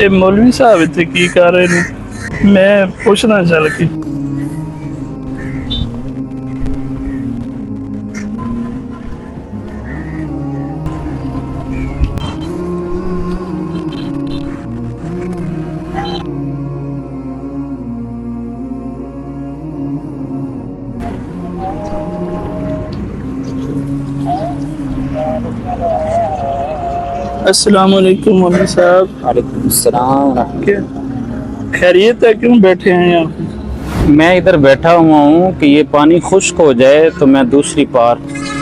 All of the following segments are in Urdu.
یہ مولوی صاحب اتنے کی کر رہے ہیں میں پوچھنا چل کے السلام علیکم مولوی صاحب۔ وعلیکم السلام۔ خیریت ہے؟ کیوں بیٹھے ہیں یہاں؟ میں ادھر بیٹھا ہوا ہوں کہ یہ پانی خشک ہو جائے تو میں دوسری پار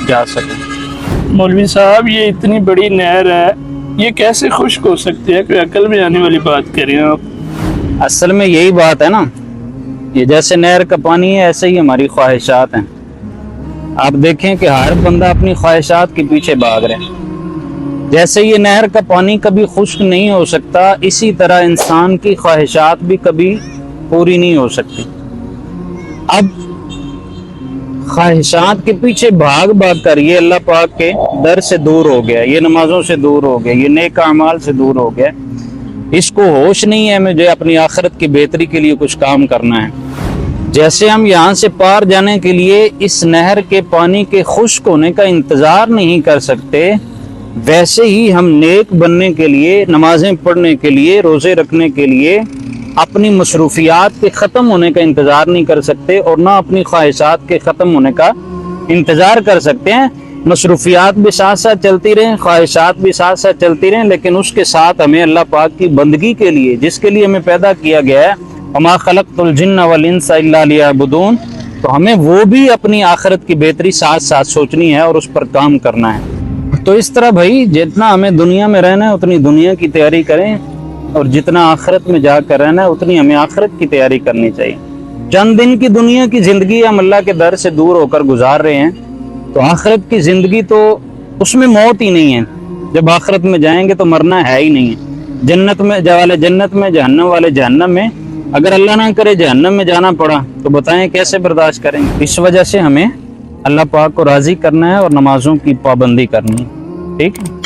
جا سکوں۔ مولوی صاحب یہ اتنی بڑی نہر ہے، یہ کیسے خشک ہو سکتی ہے؟ کوئی عقل میں آنے والی بات کریں آپ۔ اصل میں یہی بات ہے نا، یہ جیسے نہر کا پانی ہے ایسے ہی ہماری خواہشات ہیں۔ آپ دیکھیں کہ ہر بندہ اپنی خواہشات کے پیچھے بھاگ رہے ہیں۔ جیسے یہ نہر کا پانی کبھی خشک نہیں ہو سکتا، اسی طرح انسان کی خواہشات بھی کبھی پوری نہیں ہو سکتی۔ اب خواہشات کے پیچھے بھاگ کر یہ اللہ پاک کے در سے دور ہو گیا، یہ نمازوں سے دور ہو گیا، یہ نیک اعمال سے دور ہو گیا۔ اس کو ہوش نہیں ہے مجھے اپنی آخرت کی بہتری کے لیے کچھ کام کرنا ہے۔ جیسے ہم یہاں سے پار جانے کے لیے اس نہر کے پانی کے خشک ہونے کا انتظار نہیں کر سکتے، ویسے ہی ہم نیک بننے کے لیے، نمازیں پڑھنے کے لیے، روزے رکھنے کے لیے اپنی مصروفیات کے ختم ہونے کا انتظار نہیں کر سکتے، اور نہ اپنی خواہشات کے ختم ہونے کا انتظار کر سکتے ہیں۔ مصروفیات بھی ساتھ ساتھ چلتی رہیں، خواہشات بھی ساتھ ساتھ چلتی رہیں، لیکن اس کے ساتھ ہمیں اللہ پاک کی بندگی کے لیے، جس کے لیے ہمیں پیدا کیا گیا ہے، وما خلقت الجن والانس الا لیعبدون، تو ہمیں وہ بھی اپنی آخرت کی بہتری ساتھ ساتھ سوچنی ہے اور اس پر کام کرنا ہے۔ تو اس طرح بھائی جتنا ہمیں دنیا میں رہنا ہے اتنی دنیا کی تیاری کریں، اور جتنا آخرت میں جا کر رہنا ہے اتنی ہمیں آخرت کی تیاری کرنی چاہیے۔ چند دن کی دنیا کی زندگی ہم اللہ کے در سے دور ہو کر گزار رہے ہیں، تو آخرت کی زندگی تو اس میں موت ہی نہیں ہے۔ جب آخرت میں جائیں گے تو مرنا ہے ہی نہیں ہے۔ جنت میں والے جنت میں، جہنم والے جہنم میں۔ اگر اللہ نہ کرے جہنم میں جانا پڑا تو بتائیں کیسے برداشت کریں گے؟ اس وجہ سے ہمیں اللہ پاک کو راضی کرنا ہے اور نمازوں کی پابندی کرنی ہے۔ ٹھیک ہے؟